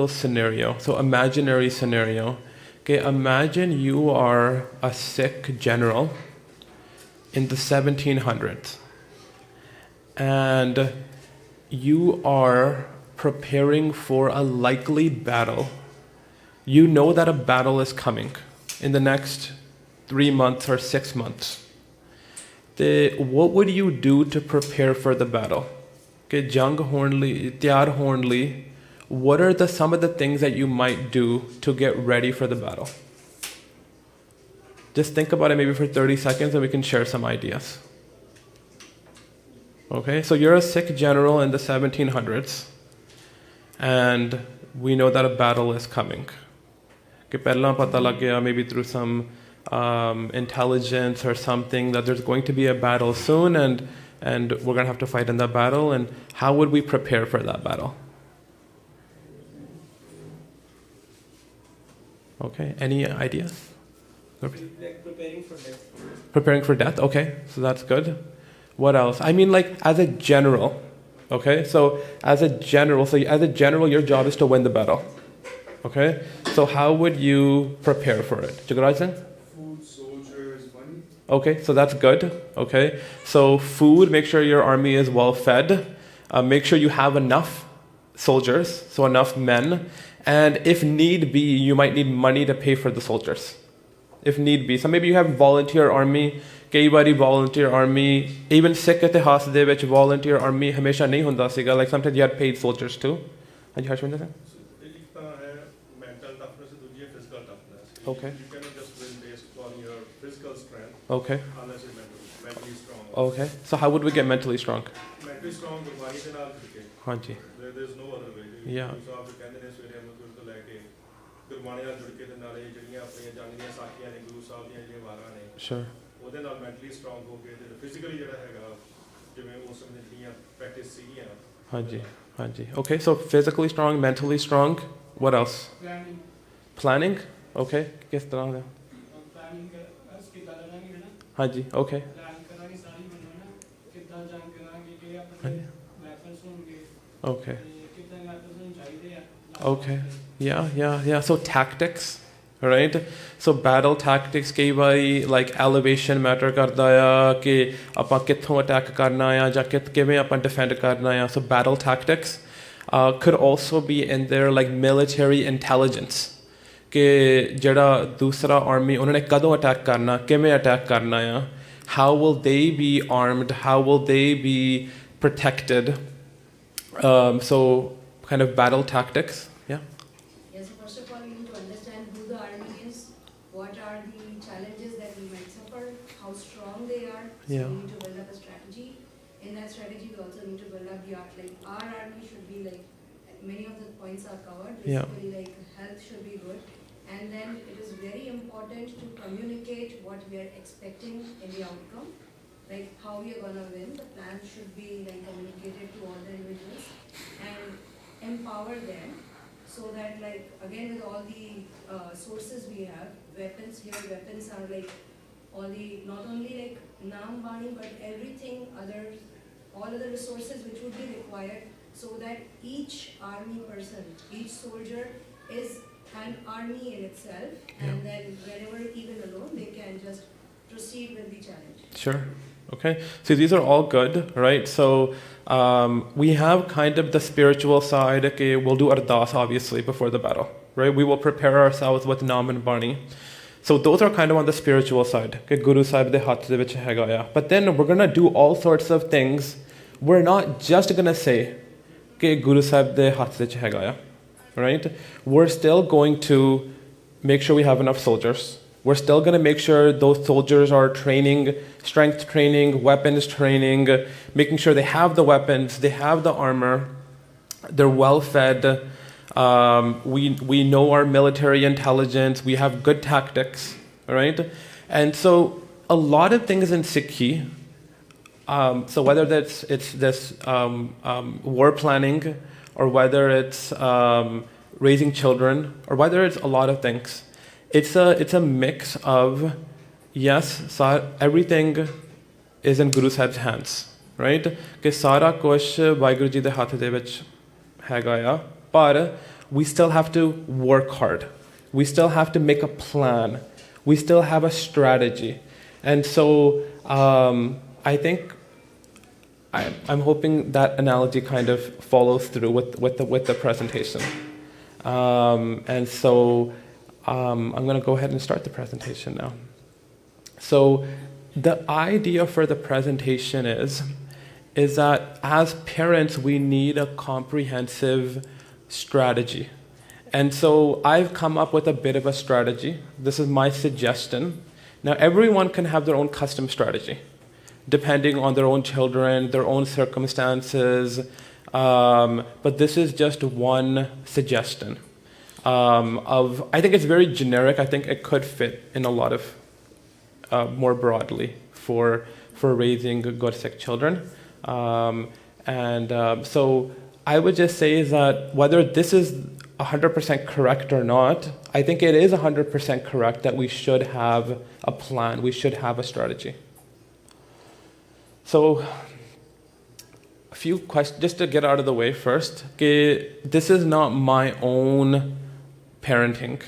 scenario, so imaginary scenario. Okay, imagine you are a Sikh general in the 1700s and you are preparing for a likely battle. You know that a battle is coming in the next 3 months or 6 months. What would you do to prepare for the battle? Okay, jang hoਣ ਲਈ, ਤਿਆਰ ਹੋਣ ਲਈ, what are some of the things that you might do to get ready for the battle? Just think about it maybe for 30 seconds and we can share some ideas. Okay, so you're a Sikh general in the 1700s and we know that a battle is coming. Okay, ਪਹਿਲਾਂ ਪਤਾ ਲੱਗ ਗਿਆ, maybe through some intelligence or something, that there's going to be a battle soon and we're going to have to fight in that battle, and how would we prepare for that battle? Okay, any ideas? Like preparing for death. Preparing for death, okay, so that's good. What else? I mean, like, as a general, okay? So as a general, your job is to win the battle, okay? So how would you prepare for it? Jagaraj Singh? Food, soldiers, money. Okay, so that's good, okay? So food, make sure your army is well fed. Make sure you have enough soldiers, so enough men. And if need be, you might need money to pay for the soldiers. If need be. So maybe you have volunteer army, ਕਈ ਵਾਰੀ volunteer army, even Sikh ਇਤਿਹਾਸ ਦੇ ਵਿੱਚ volunteer army ਹਮੇਸ਼ਾ ਨਹੀਂ ਹੁੰਦਾ ਸੀਗਾ, like sometimes you had paid soldiers too. ਹਾਂਜੀ ਹਰਸ਼ਵਿੰਦਰ ਸਿੰਘ? ਇੱਕ ਤਾਂ ਹੈ mental toughness ਤੇ ਦੂਜੀ ਹੈ physical toughness. Okay. You cannot just win based on your physical strength. Okay. Unless you're mentally strong. Okay. So how would we get mentally strong? Mentally strong Gurbani ਦੇ ਨਾਲ ਜੁੜ ਕੇ. ਹਾਂਜੀ. There's no other way. Yeah. ਸਾਹਿਬ ਕਹਿੰਦੇ ਨੇ ਸਵੇਰੇ ਅਮਰਤੁਲ ਤੋਂ ਲੈ ਕੇ ਗੁਰਬਾਣੀ ਨਾਲ ਜੁੜ ਕੇ ਤੇ ਨਾਲੇ ਜਿਹੜੀਆਂ ਆਪਣੀਆਂ ਜਾਣੀਆਂ ਸਾਖੀਆਂ ਨੇ ਗੁਰੂ ਸਾਹਿਬ ਦੀਆਂ ਜਿਹੜੀਆਂ ਵਾਰਾਂ ਨੇ. Sure. ਉਹਦੇ ਨਾਲ ਮੈਂਟਲੀ ਸਟਰੋਂਗ ਹੋ ਕੇ ਤੇ ਫਿਜ਼ੀਕਲੀ ਜਿਹੜਾ ਹੈਗਾ ਜਿਵੇਂ ਉਸ ਸਮੇਂ ਦੀਆਂ ਪ੍ਰੈਕਟਿਸ ਸੀਗੀਆਂ. ਹਾਂਜੀ ਹਾਂਜੀ. Okay, so physically strong, mentally strong. What else? Planning. Planning? Okay. ਕਿਸ ਤਰ੍ਹਾਂ ਦਾ? Planning as ਕਿੱਦਾਂ ਲੜਾਂਗੇ ਹੈ ਨਾ. ਹਾਂਜੀ. Okay. Plan ਕਰਾਂਗੇ ਸਾਰੀ ਬਣਨਾ ਨਾ. ਕਿੱਦਾਂ ਜੰਗ ਕਰਾਂਗੇ, ਕਿ ਆਪਣੇ weapons ਹੋਣਗੇ. Okay. ਕਿੱਦਾਂ weapons ਹੋਣ ਚਾਹੀਦੇ ਆ. Okay. Yeah. So tactics, right? So battle tactics, ਕਈ ਵਾਰੀ like elevation matter ਕਰਦਾ ਆ ਕਿ ਆਪਾਂ ਕਿੱਥੋਂ attack ਕਰਨਾ ਆ ਜਾਂ ਕਿਵੇਂ ਆਪਾਂ defend ਕਰਨਾ ਆ. So battle tactics could also be in there, like military intelligence, ਕਿ ਜਿਹੜਾ ਦੂਸਰਾ army ਉਹਨਾਂ ਨੇ ਕਦੋਂ attack ਕਰਨਾ, ਕਿਵੇਂ attack ਕਰਨਾ ਆ, how will they be armed, how will they be protected. So kind of battle tactics. Yeah. Yes, first of all, we need to understand who the army is, what are the challenges that we might suffer, how strong they are. So Yeah. we need to build up a strategy. In that strategy, we also need to build up the art. Like our army should be like, many of the points are covered. Basically, like health should be good. And then it is very important to communicate what we are expecting in the outcome. Like how we are going to win. The plan should be like communicated to all the individuals and empower them. So that, like, again, with all the sources we have, weapons are like all the, not only like Naam Bani, but everything all other resources which would be required, so that each army person, each soldier is an army in itself, and then whenever even alone, they can just proceed with the challenge. Sure. Okay. So these are all good, right? So we have kind of the spiritual side. Okay, we'll do ardas obviously before the battle, right? We will prepare ourselves with Naam and Bani. So those are kind of on the spiritual side. Okay, Guru Sahib de haath de vich hega ya. But then we're gonna do all sorts of things. We're not just gonna say, okay, Guru Sahib de haath de hega ya, right? We're still going to make sure we have enough soldiers. We're still going to make sure those soldiers are training, strength training, weapons training, making sure they have the weapons, they have the armor, they're well fed. We know our military intelligence, we have good tactics, right? And so a lot of things in Sikhi, so whether it's this war planning, or whether it's raising children, or whether it's a lot of things, it's a mix of, yes, everything is in Guru Sahib's hands, right? ਕਿ ਸਾਰਾ ਕੁਝ ਵਾਹਿਗੁਰੂ ਜੀ ਦੇ ਹੱਥ ਦੇ ਵਿੱਚ ਹੈਗਾ ਆ, ਪਰ we still have to work hard. We still have to make a plan. We still have a strategy. And so I think I'm hoping that analogy kind of follows through with the presentation. And so I'm going to go ahead and start the presentation now. So the idea for the presentation is that as parents, we need a comprehensive strategy. And so I've come up with a bit of a strategy. This is my suggestion. Now, everyone can have their own custom strategy, depending on their own children, their own circumstances. But this is just one suggestion. I think it's very generic. I think it could fit in a lot of more broadly for raising good sick children. So I would just say that whether this is 100% correct or not, I think it is 100% correct that we should have a plan. We should have a strategy. So a few questions, just to get out of the way first. This is not my own parenting.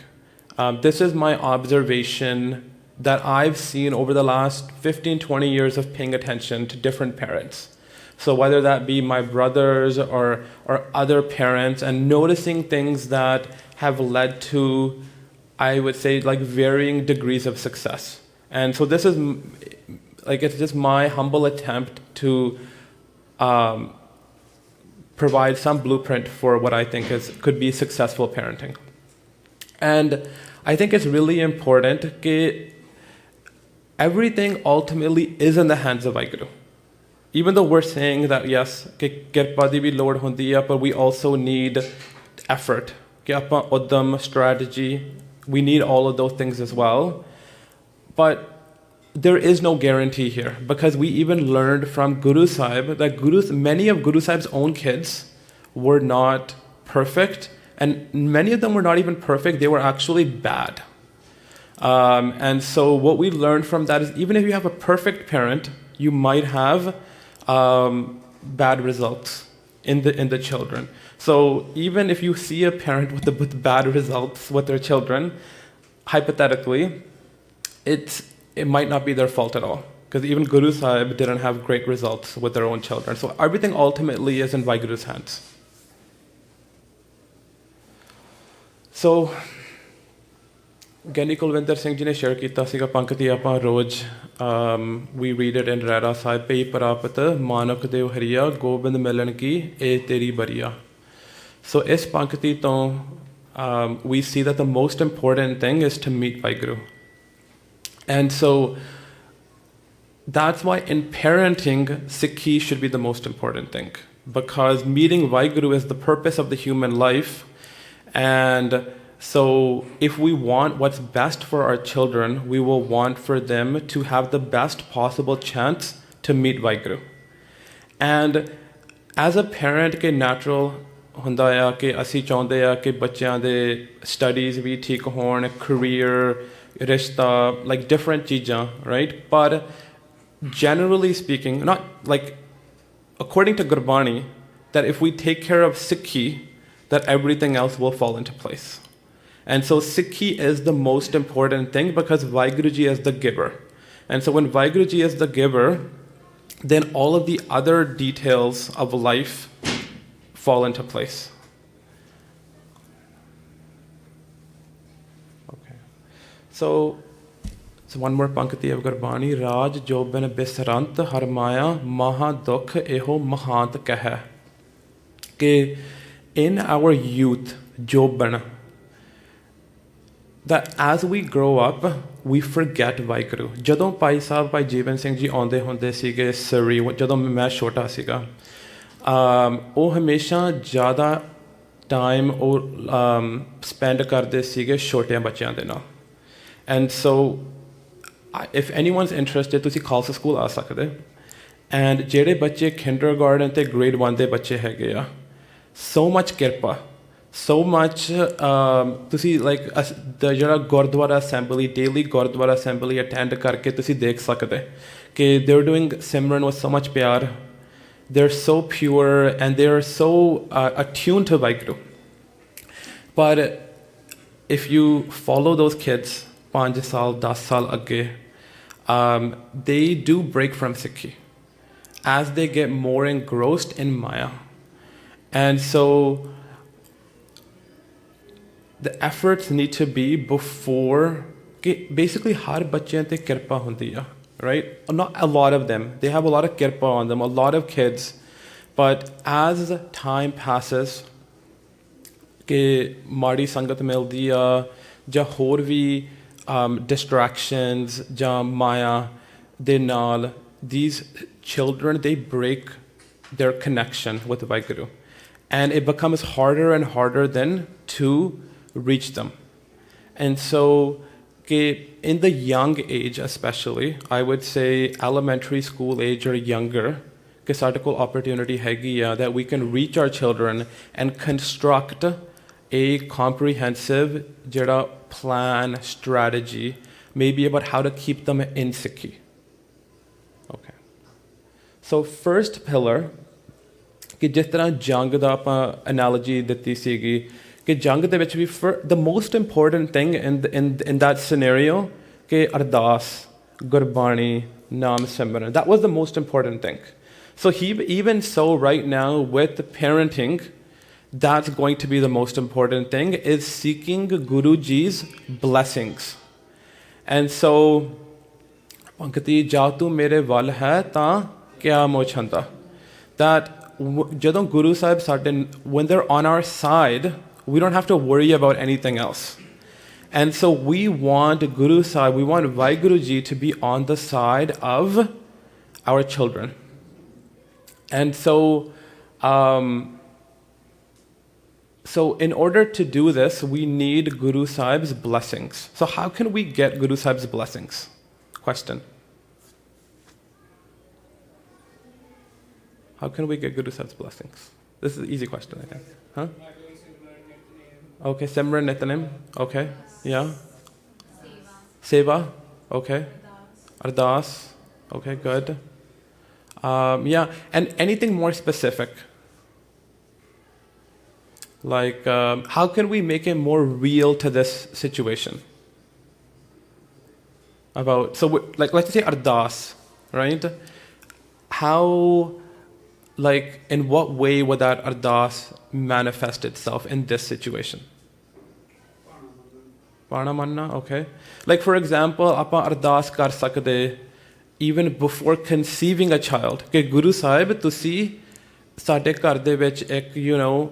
This is my observation that I've seen over the last 15, 20 years of paying attention to different parents. So whether that be my brothers or other parents, and noticing things that have led to, I would say, like varying degrees of success. And so this is like, it's just my humble attempt to provide some blueprint for what I think could be successful parenting. And I think it's really important that everything ultimately is in the hands of Vaheguru. Even though we're saying that, yes, kirpa di bhi lod hundi hai, but we also need effort, uddam, strategy. We need all of those things as well. But there is no guarantee here, because we even learned from Guru Sahib that many of Guru Sahib's own kids were not perfect, and many of them were not even perfect, they were actually bad. And so what we learned from that is, even if you have a perfect parent, you might have bad results in the children. So even if you see a parent with bad results with their children, hypothetically, it might not be their fault at all, because even Guru Sahib didn't have great results with their own children. So everything ultimately is in Vaheguru's hands. So Gyani Kulwinder Singh ji ne share ਕੀਤਾ ਸੀਗਾ ਪੰਕਤੀ ਆਪਾਂ ਰੋਜ਼ we read it in Rara Sahib ਪਈ ਪ੍ਰਾਪਤ ਮਾਨਕ ਦੇਵ ਹਰੀਆ ਗੋਬਿੰਦ ਮਿਲਣ ਕੀ ਇਹ ਤੇਰੀ ਬਰੀਆ. So ਇਸ ਪੰਕਤੀ ਤੋਂ we see that the most important thing is to meet Vaheguru. And so that's why in parenting, Sikhi should be the most important thing, because meeting Vaheguru is the purpose of the human life. And so if we want what's best for our children, we will want for them to have the best possible chance to meet Vaheguru. And as a parent, ke natural ਹੁੰਦਾ ਆ ਕਿ ਅਸੀਂ ਚਾਹੁੰਦੇ ਆ ਕਿ ਬੱਚਿਆਂ ਦੇ studies ਵੀ ਠੀਕ ਹੋਣ, career, rishta, like different ਚੀਜ਼ਾਂ, right? But generally speaking, not like according to Gurbani, that if we take care of Sikhi, that everything else will fall into place. And so Sikhi is the most important thing, because Vaheguruji is the giver. And so when Vaheguruji is the giver, then all of the other details of life fall into place. Okay. So one more pankti of Gurbani. Raj Jobin Bisrant Harmaya Maha Dukh Eho Mahant Keh. Ke in our youth, Jobin, that as we grow up, we forget Vaheguru. Jadon Pai Sahib, Pai Jeevan Singh ji aunde hunde sige Surrey, jadon main chota siga, ਉਹ ਹਮੇਸ਼ਾ ਜ਼ਿਆਦਾ time ਉਹ spend ਕਰਦੇ ਸੀਗੇ ਛੋਟਿਆਂ ਬੱਚਿਆਂ ਦੇ ਨਾਲ. And so if anyone's interested, ਤੁਸੀਂ ਖਾਲਸਾ ਸਕੂਲ ਆ ਸਕਦੇ. ਐਂਡ ਜਿਹੜੇ ਬੱਚੇ kindergarten ਤੇ grade 1 ਦੇ ਬੱਚੇ ਹੈਗੇ ਆ, so much ਕਿਰਪਾ, so much ਤੁਸੀਂ like ਜਿਹੜਾ Gurdwara assembly, daily Gurdwara assembly attend ਕਰਕੇ ਤੁਸੀਂ ਦੇਖ ਸਕਦੇ ਕਿ they're doing Simran with so much ਪਿਆਰ. They're so pure and they're so attuned to Vaheguru. But if you follow those kids 5 saal 10 saal agge, they do break from Sikhi as they get more engrossed in Maya. And so the efforts need to be before basically har bachyan te kirpa hundi hai, right? Not a lot of them, they have a lot of kirpa on them, a lot of kids, but as time passes ke maadi sangat mildi a ja hor vi distractions ja Maya de naal, these children, they break their connection with Vaheguru, and it becomes harder and harder then to reach them. And so in the young age especially, I would say elementary school age or younger, ਸਾਡੇ ਕੋਲ opportunity ਹੈਗੀ ਆ that we can reach our children and construct a comprehensive ਜਿਹੜਾ plan, strategy, maybe about how to keep them in Sikhi. Okay. So first pillar, ਕਿ ਜਿਸ ਤਰ੍ਹਾਂ ਜੰਗ ਦਾ ਆਪਾਂ analogy ਦਿੱਤੀ ਸੀਗੀ, ਕਿ ਜੰਗ ਦੇ ਵਿੱਚ ਵੀ the most important thing in that scenario ਕਿ ਅਰਦਾਸ, ਗੁਰਬਾਣੀ, ਨਾਮ ਸਿਮਰਨ, that was the most important thing. So even so right now with parenting, that's going to be the most important thing, is seeking Guruji's blessings. And so, Pankati, Jatu mere wal hai ta kya mochanda. That jadon Guru Sahib when they're on our side, we don't have to worry about anything else. And so we want Guru Sahib, we want Vaheguruji to be on the side of our children. And so, so in order to do this, we need Guru Sahib's blessings. So how can we get Guru Sahib's blessings? Question. How can we get Guru Sahib's blessings? This is an easy question, I think. Huh? Okay, Simran Nityanim. Okay, yeah. Seva. Okay. Ardas. Okay, good. Yeah, and anything more specific? Like, how can we make it more real to this situation? Like, let's say Ardas, right? How, like, in what way would that Ardas manifest itself in this situation? Pana manna, okay. Like, for example, apa Ardas kar sakde even before conceiving a child, कि Guru Sahib तुसी साडे घर दे विच एक,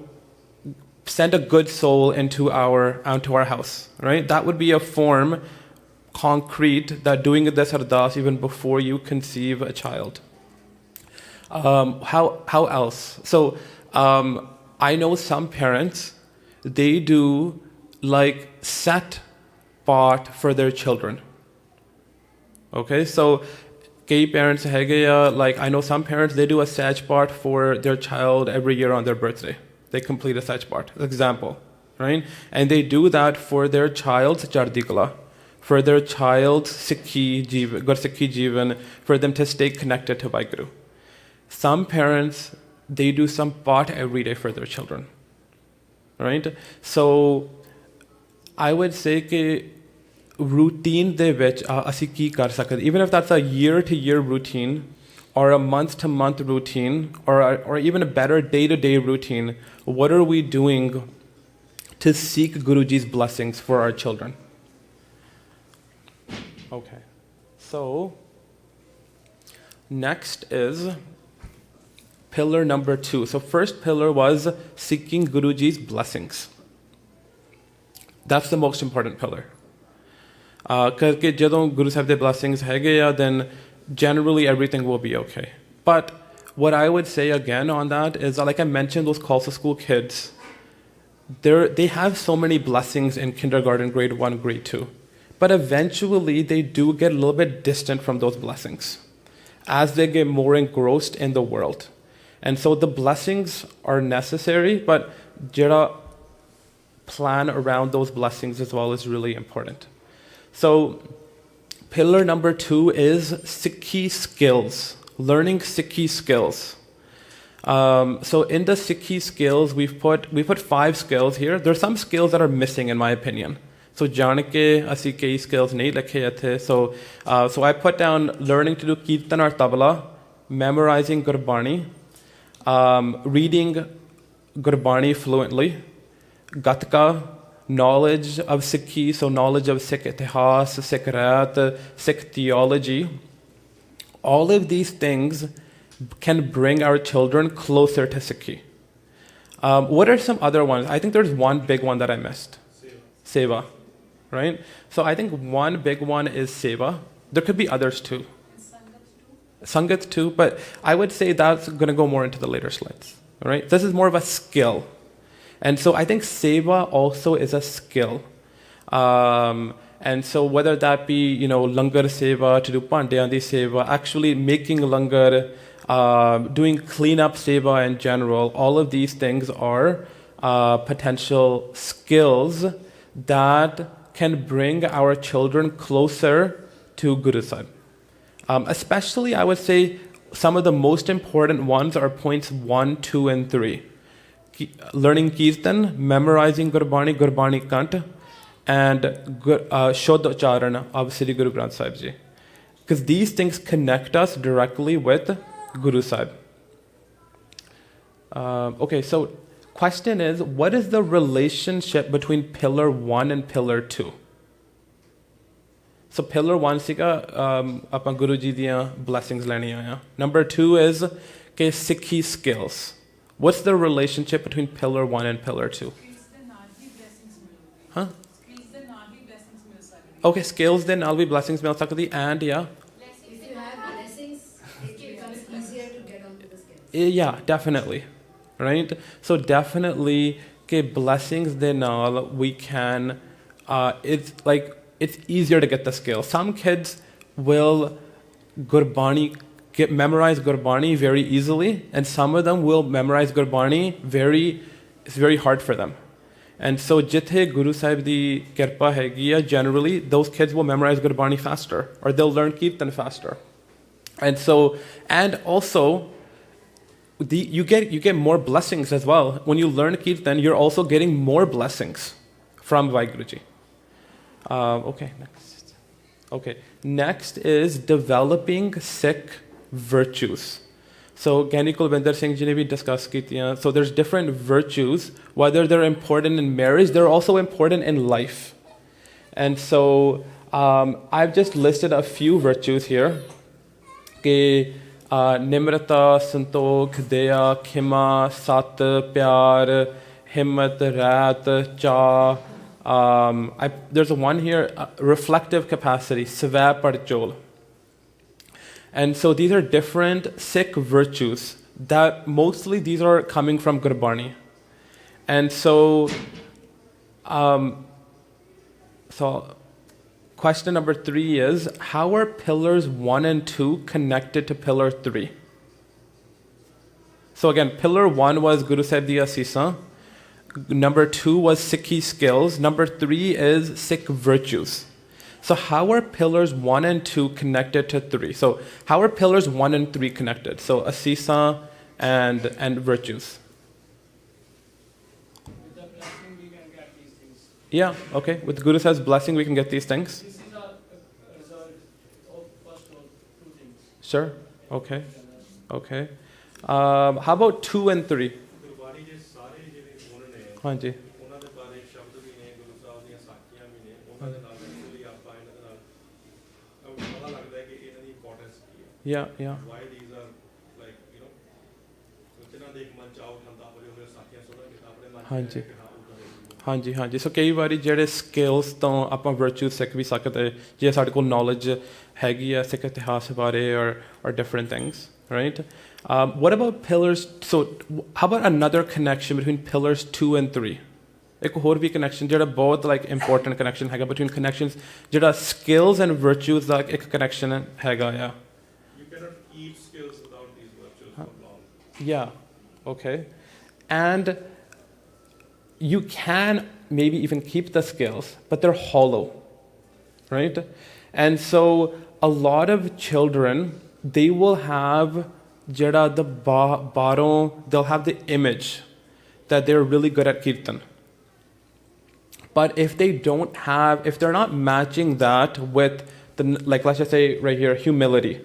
send a good soul into our house, right? That would be a form, concrete, that doing this ardas even before you conceive a child. How else? So I know some parents, they do like set part for their children. Okay, so key parents like I know some parents, they do a Saj part for their child every year on their birthday. They complete a Saj part, example, right? And they do that for their child's Chardikala, for their child's Sikhi Jivan, for them to stay connected to Vaheguru. Some parents, they do some part every day for their children, right? So I would say that routine de vich asi ki kar sakde, even if that's a year to year routine or a month to month routine or even a better day to day routine, what are we doing to seek Guruji's blessings for our children? Okay, so next is pillar number 2. So first pillar was seeking Guruji's blessings. That's the most important pillar. Because ਜਦੋਂ Guru Sahib de blessings ਹੈਗੇ, then generally everything will be okay. But what I would say again on that is, like I mentioned, those Khalsa school kids, they have so many blessings in kindergarten, grade 1, grade 2. But eventually they do get a little bit distant from those blessings as they get more engrossed in the world. And so the blessings are necessary, but jira plan around those blessings as well is really important. So pillar number 2 is Sikhi skills, learning Sikhi skills. So in the Sikhi skills, we put 5 skills here. There are some skills that are missing, in my opinion. So janke asi kei skills nahi likhe ithe. So I put down learning to do kirtan or tabla, memorizing Gurbani, reading Gurbani fluently, gatka, knowledge of Sikhi, so knowledge of Sikh itihas, Sikh rat, Sikh theology. All of these things can bring our children closer to Sikhi. What are some other ones? I think there's one big one that I missed. Seva, right? So I think one big one is Seva. There could be others too. Sangat too, but I would say that's going to go more into the later slides. All right? This is more of a skill. And so I think Seva also is a skill. And so whether that be, langar seva, to do pandyandi seva, actually making langar, doing cleanup seva in general, all of these things are potential skills that can bring our children closer to Guru Sahib. Especially, I would say, some of the most important ones are points 1, 2, and 3. Learning Kirtan, memorizing Gurbani, Gurbani Kant, and Shodh Ucharan of Sri Guru Granth Sahib Ji. Because these things connect us directly with Guru Sahib. Okay, so question is, what is the relationship between pillar 1 and pillar 2? So pillar 1 siga apan Guru Ji diyan blessings leniyan aya. Number 2 is ke Sikhi skills. What's the relationship between pillar 1 and pillar 2? Huh? Okay, skills then I'll be blessings mil sakdi, and yeah. If you have blessings, it becomes easier to get onto the skills. Yeah, definitely. Right? So definitely ke blessings de naal we can it's easier to get the skill. Some kids will memorize Gurbani very easily, and some of them will memorize Gurbani it's very hard for them. And so jithe Guru Sahib di kirpa hegi, generally those kids will memorize Gurbani faster, or they'll learn Kirtan faster. And also you get more blessings as well. When you learn Kirtan, you're also getting more blessings from Vaiguruji. Okay, next. Okay, next is developing Sikh virtues. So Gyani Kulvinder Singh Ji ne bhi discuss kitiyan. So there's different virtues, whether they're important in marriage, they're also important in life. And so I've just listed a few virtues here. Ke Nimrata, Santokh, Daya, Khima, Sat, Pyar, Himmat, Rat, Cha. There's one here, reflective capacity, Svay Parchol. And so these are different Sikh virtues that mostly these are coming from Gurbani. And so, question number 3 is, how are pillars 1 and 2 connected to pillar 3? So again, pillar 1 was Guru Sahib Di Asisa. Number 2 was Sikhi skills. Number 3 is Sikh virtues. So how are pillars 1 and 2 connected to 3? So how are pillars 1 and 3 connected? So Asisa and virtues. With the blessing, we can get these things. Yeah, okay. With Guru Sahib's blessing, we can get these things. This is a result of first of 2 things. Sure. Okay. Okay. How about 2 and 3? Gurbani ਦੇ ਸਾਰੇ ਜਿਹੜੇ ਗੁਣ ਨੇ Hanji. ਉਹਨਾਂ ਦੇ ਬਾਰੇ ਸ਼ਬਦ ਵੀ ਨੇ, ਗੁਰੂ ਸਾਹਿਬ ਦੀਆਂ ਸਾਖੀਆਂ ਵੀ ਨੇ, ਉਹਨਾਂ ਦੇ ਨਾਲ ਐਕਚੁਅਲੀ ਆਪਾਂ ਇਹਨਾਂ ਦੇ ਨਾਲ ਪਤਾ ਲੱਗਦਾ ਹੈ ਕਿ ਇਹਨਾਂ ਦੀ ਇੰਪੋਰਟੈਂਸ ਕੀ ਹੈ। Yeah. Why these are like, ਜਿਹਨਾਂ ਦੇ ਇੱਕ ਮਨ ਚਾਹ ਉਠਾਉਂਦਾ ਹੋਵੇ ਉਹ ਸਾਖੀਆਂ ਸੁਣਨਗੇ ਤਾਂ ਆਪਣੇ ਮਨ ਹਾਂਜੀ। ਚ ਹਾਂਜੀ ਸੋ ਕਈ ਵਾਰੀ ਜਿਹੜੇ ਸਕਿੱਲਸ ਤੋਂ ਆਪਾਂ ਵਰਚੂ ਸਿੱਖ ਵੀ ਸਕਦੇ ਜੇ ਸਾਡੇ ਕੋਲ ਨੌਲੇਜ ਹੈਗੀ ਆ ਸਿੱਖ ਇਤਿਹਾਸ ਬਾਰੇ or different things, right? What about pillars? So how about another connection between pillars 2 and 3? ਇੱਕ ਹੋਰ ਵੀ connection ਜਿਹੜਾ ਬਹੁਤ important connection ਹੈਗਾ between connections ਜਿਹੜਾ skills and virtues ਦਾ ਇੱਕ connection ਹੈਗਾ ਆ. You cannot keep skills without these virtues for long. Yeah, okay. And you can maybe even keep the skills, but they're hollow, right? And so a lot of children, they will have jada the baron, they'll have the image that they're really good at kirtan. But if they don't have, if they're not matching that with the, like let's just say right here, humility,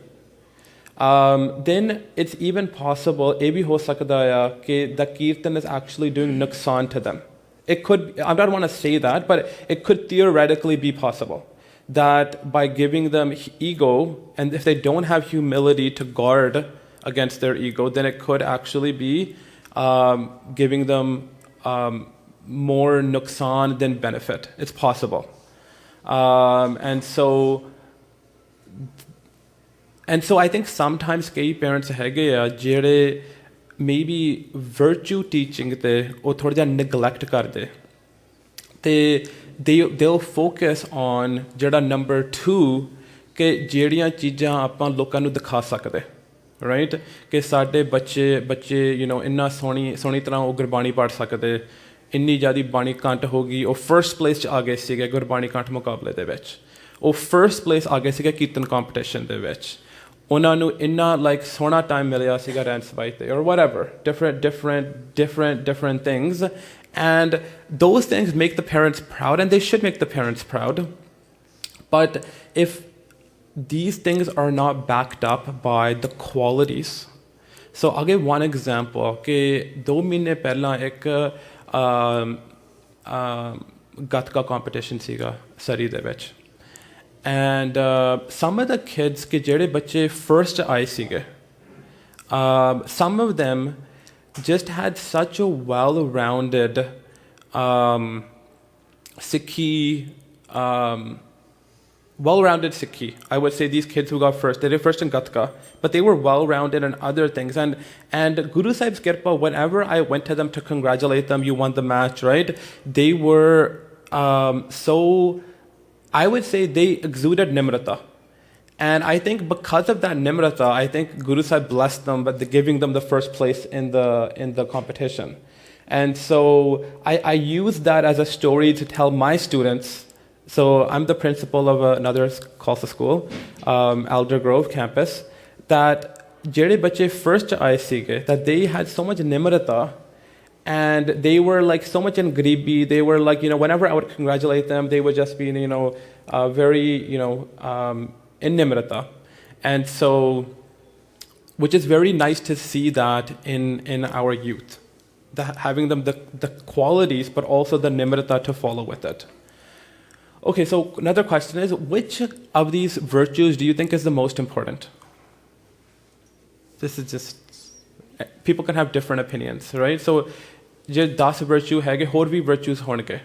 then it's even possible, ye bhi ho sakda hai ki the kirtan is actually doing nuksan to them. It could, I don't want to say that, but it could theoretically be possible that by giving them ego, and if they don't have humility to guard against their ego, then it could actually be giving them more nuksan than benefit. It's possible. And so I think sometimes kei parents hege ya jehde maybe virtue teaching te oh thoda ja neglect karde te they'll focus on jehda number 2 ke jehdiyan cheezaਂ ਆਪਾਂ ਲੋਕਾਂ ਨੂੰ ਦਿਖਾ ਸਕਦੇ, right, ਕਿ ਸਾਡੇ ਬੱਚੇ you know ਇੰਨਾ ਸੋਹਣੀ ਤਰ੍ਹਾਂ ਉਹ ਗੁਰਬਾਣੀ ਪੜ੍ਹ ਸਕਦੇ, ਇੰਨੀ ਜ਼ਿਆਦਾ ਬਾਣੀ ਕੰਠ ਹੋ ਗਈ, ਉਹ ਫਰਸਟ ਪਲੇਸ 'ਚ ਆ ਗਏ ਸੀਗੇ ਗੁਰਬਾਣੀ ਕੰਠ ਮੁਕਾਬਲੇ ਦੇ ਵਿੱਚ, ਉਹ ਫਰਸਟ ਪਲੇਸ ਆ ਗਏ ਸੀਗੇ ਕੀਰਤਨ ਕੰਪੀਟੀਸ਼ਨ ਦੇ ਵਿੱਚ, ਉਹਨਾਂ ਨੂੰ ਇੰਨਾ ਲਾਈਕ ਸੋਹਣਾ ਟਾਈਮ ਮਿਲਿਆ ਸੀਗਾ ਰੈਂਸ ਬਾਈ ਤੇ or whatever, different things, and those things make the parents proud, and they should make the parents proud. But if these things are not backed up by the qualities, so I'll give one example कि 2 ਮਹੀਨੇ ਪਹਿਲਾਂ ਇੱਕ gatka competition ਸੀਗਾ ਸਰੀ ਦੇ ਵਿੱਚ, and some of the kids ਕਿ ਜਿਹੜੇ ਬੱਚੇ first ਆਏ ਸੀਗੇ, some of them just had such a well-rounded Sikhi, well-rounded Sikhi. I would say these kids who got first, they did first in Gatka, but they were well-rounded in other things. And Guru Sahib's Kirpa, whenever I went to them to congratulate them, you won the match, right? They were so, I would say they exuded Nimrata. And I think because of that Nimrata, I think Guru Sahib blessed them by giving them the first place in the competition. And so I use that as a story to tell my students. So I'm the principal of another Khalsa school, Elder Grove campus, that jehde bache first aaye sige, that they had so much nimrata, and they were like so much in gribi. They were like, you know, whenever I would congratulate them, they would just be, you know, very, you know, in nimrata. And so, which is very nice to see that in our youth, that having them the qualities, but also the nimrata to follow with it. Okay, so another question is, which of these virtues do you think is the most important? This is just, people can have different opinions, right? So, je 10 virtue hai, hor bhi virtues honge.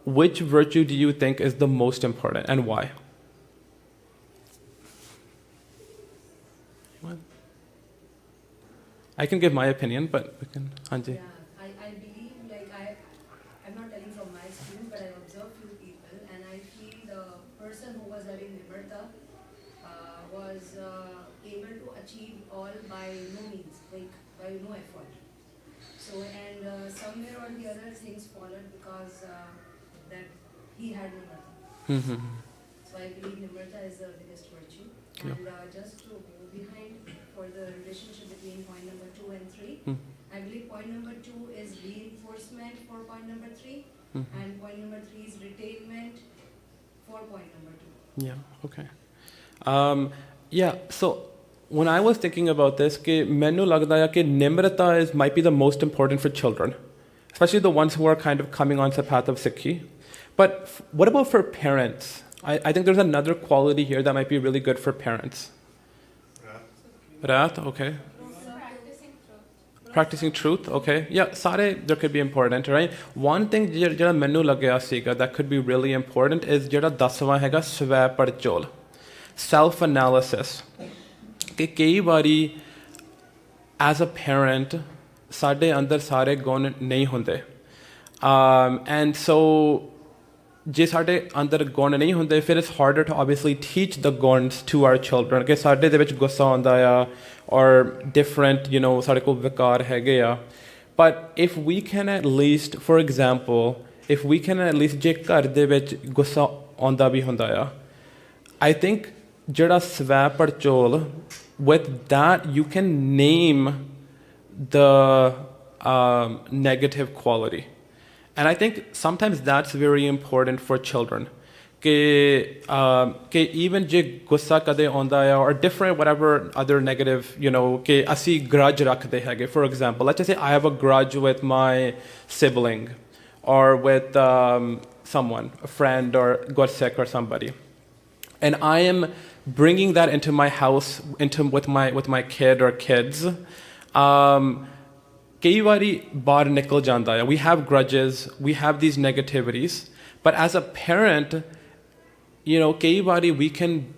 Which virtue do you think is the most important, and why? I can give my opinion, but we can, Hanji. Yeah, I believe, like, I'm not telling from my experience, but I observed few people, and I feel the person who was having Nimrata was able to achieve all by no means, like by no effort. So, and somewhere or the other things followed because that he had Nimrata. So I believe Nimrata is the biggest virtue. And just to go behind for the relationship between point number 2 and 3, I believe point number 2 is reinforcement for point number 3, and point number 3 is retainment for point number 2. Yeah, okay. Yeah, so when I was thinking about this, कि मैंने लगता है कि nimrata might be the most important for children, especially the ones who are kind of coming onto the path of Sikhi. But what about for parents? I think there's another quality here that might be really good for parents. Raat, okay. Practicing truth, okay. Yeah, sare there could be important, right? One thing jehda mainu lagya siga that could be really important is jehda 10ਵਾਂ ਹੈਗਾ ਸਵੈ ਪੜਚੋਲ, self analysis. ਕਿ ਕਈ ਵਾਰੀ as a parent ਸਾਡੇ ਅੰਦਰ ਸਾਰੇ ਗੁਣ ਨਹੀਂ ਹੁੰਦੇ, and so ਜੇ ਸਾਡੇ ਅੰਦਰ ਗੁਣ ਨਹੀਂ ਹੁੰਦੇ, ਫਿਰ it's harder to obviously teach the guns to our children, ਕਿ ਸਾਡੇ ਦੇ ਵਿੱਚ ਗੁੱਸਾ ਆਉਂਦਾ ਆ, or different, you know, ਸਾਡੇ ਕੋਲ ਵਿਕਾਰ ਹੈਗੇ ਆ. But if we can at least, for example, if we can at least ਜੇ ਘਰ ਦੇ ਵਿੱਚ ਗੁੱਸਾ ਆਉਂਦਾ ਵੀ ਹੁੰਦਾ ਆ, I think ਜਿਹੜਾ ਸਵੈ ਪੜਚੋਲ with that, you can name the negative quality. And I think sometimes that's very important for children. कि even जे गुस्सा कदे आंदा है or different whatever other negative, you know, कि असी grudge रखते हैं. For example, let's just say I have a grudge with my sibling or with someone, a friend or got sick or somebody. And I am bringing that into my house, with my kid or kids. कई बारी बाहर निकल जाता है. We have grudges, we have these negativities, but as a parent, you know, कई बारी we can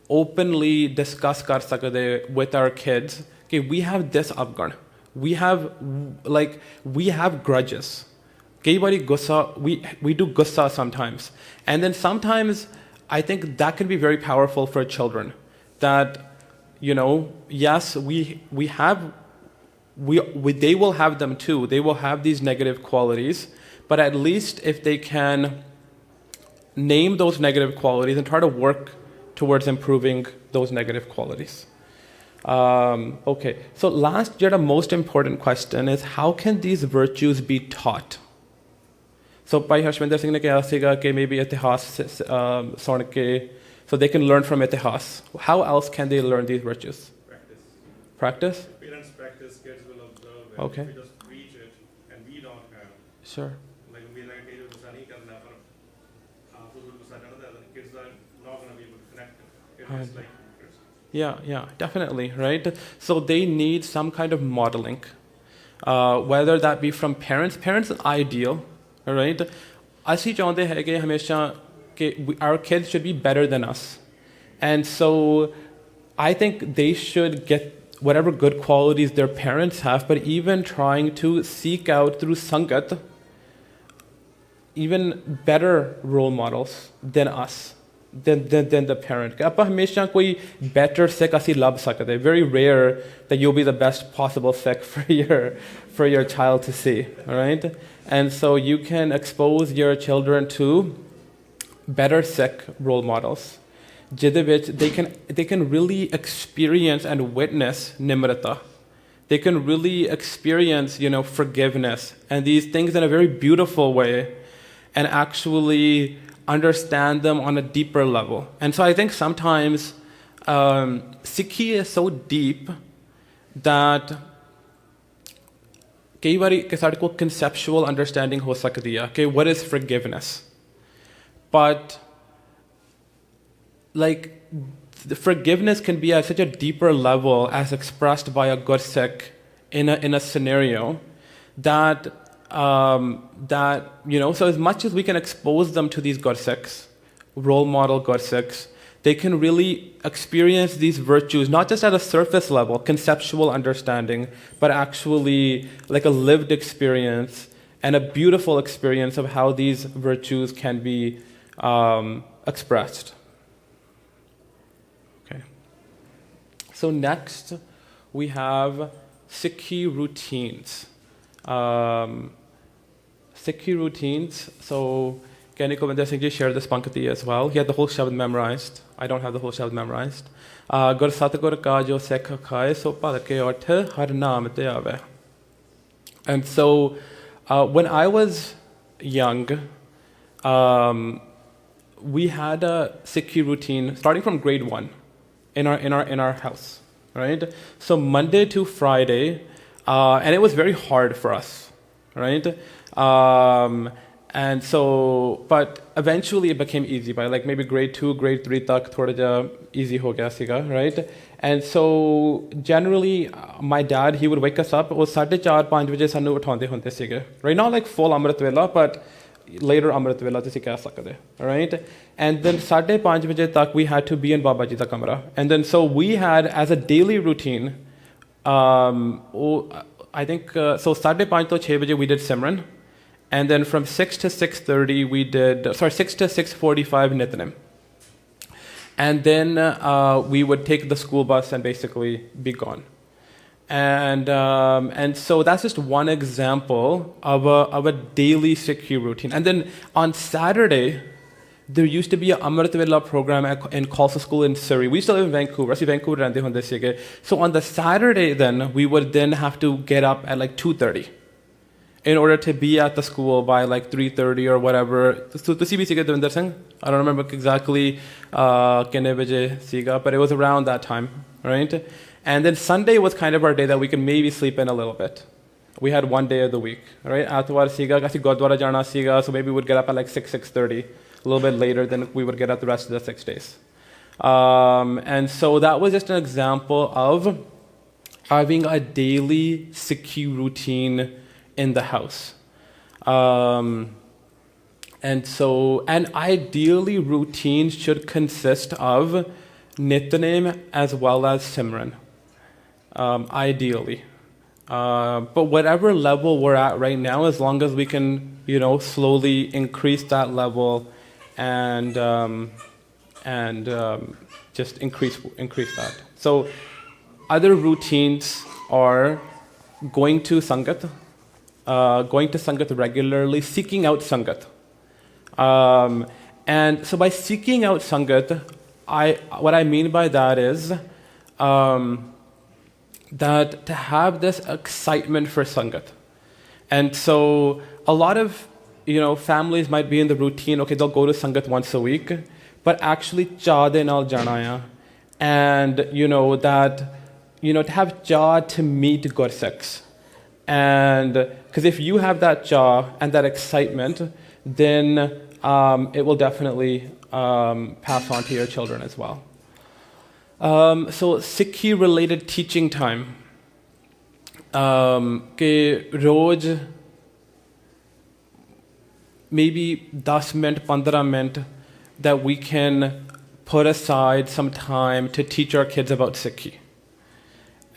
openly discuss कर सकते with our kids कि we have this upgun, we have grudges. कई बारी गुस्सा, we do gussa sometimes, and then sometimes I think that can be very powerful for children. That, you know, yes, they will have them too. They will have these negative qualities, but at least if they can name those negative qualities and try to work towards improving those negative qualities. Okay, so last year the most important question is how can these virtues be taught? So Bhai Harshvinder Singh ne kaha siga ke maybe itihas sun ke, so they can learn from itihas. How else can they learn these virtues? Practice? If parents practice, kids will observe. And Okay. if we just preach it and we don't have, Sure. like we like to gussa nahi karna, but gussa karna, then kids are not going to be able to connect it. It's like kids. Yeah, definitely, right? So they need some kind of modeling, whether that be from parents. Parents are ideal, right? Asi chaਹੁੰਦੇ ਹੈ ਕਿ ਹਮੇਸ਼ਾ ਕਿ our kids should be better than us. And so I think they should get whatever good qualities their parents have, but even trying to seek out through sangat even better role models than us, than the parent. ਆਪਾਂ ਹਮੇਸ਼ਾ ਕੋਈ better sikh ਅਸੀਂ ਲੱਭ ਸਕਦੇ. Very rare that you'll be the best possible sikh for your child to see, all right? And so you can expose your children to better sikh role models. ਜਿਹਦੇ ਵਿੱਚ they can really experience and witness nimrata. They can really experience, you know, forgiveness and these things in a very beautiful way and actually understand them on a deeper level. And so I think sometimes Sikhi is so deep that कई बारी कि साढ़े को conceptual understanding हो सकती है कि what is forgiveness. But like the forgiveness can be at such a deeper level as expressed by a good Sikh in a scenario that you know, so as much as we can expose them to these good Sikhs, role model good Sikhs, they can really experience these virtues not just at a surface level, conceptual understanding, but actually like a lived experience and a beautiful experience of how these virtues can be expressed. So next, we have Sikhi routines. Sikhi routines. So Kenny Govinda Singh ji shared this pankati as well. He had the whole shabad memorized. I don't have the whole shabad memorized. Gur Satgur ka jo Sikh khaye so palke oth har naam te aave. And so when I was young, we had a Sikhi routine starting from grade 1. In our house, right? So Monday to Friday, and it was very hard for us, right? And so, but eventually it became easy by like maybe grade 2, grade 3 tak thoda ja easy ho gaya siga, right? And so generally, my dad, he would wake us up. It was 4:30-5 baje sanu uthaundi hunde sige, right? Not like full Amrit Vela, but later Amrit Vela ਤੁਸੀਂ ਕਹਿ ਸਕਦੇ, right? And then 5:30 ਵਜੇ ਤੱਕ we had to be in Baba Ji da kamra. And then so we had as a daily routine, I think, so 5:30 to 6 ਵਜੇ we did Simran. And then from 6 to 6:30 we did, 6 to 6:45 Nitnem. And then we would take the school bus and basically be gone. And so that's just one example of a daily Sikhi routine. And then on Saturday, there used to be an Amrit Vela program in Khalsa School in Surrey. We still live in Vancouver. ਅਸੀਂ Vancouver ਰਹਿੰਦੇ ਹੁੰਦੇ ਸੀਗੇ. So on the Saturday then, we would then have to get up at like 2:30 in order to be at the school by like 3:30 or whatever. So ਤੁਸੀਂ ਵੀ ਸੀਗੇ Davinder Singh? I don't remember exactly ਕਿੰਨੇ ਵਜੇ ਸੀਗਾ, but it was around that time, right? And then Sunday was kind of our day that we could maybe sleep in a little bit. We had one day of the week, right? Atwar siga, kasi Gurdwara jana siga, so maybe we would get up at like 6:30, a little bit later than we would get up the rest of the 6 days. And so that was just an example of having a daily Sikhi routine in the house. And ideally routines should consist of Nityanem as well as Simran. Ideally. But whatever level we're at right now, as long as we can, slowly increase that level and just increase that. So other routines are going to Sangat regularly, seeking out Sangat. And so by seeking out Sangat, what I mean by that is that to have this excitement for Sangat. And so a lot of, families might be in the routine, okay, they'll go to Sangat once a week, but actually cha de naal jana ya. And, to have cha to meet Gursikhs. And because if you have that cha and that excitement, then it will definitely pass on to your children as well. So Sikhi related teaching time. Ke roj maybe 10 minute, 15 minute that we can put aside some time to teach our kids about Sikhi.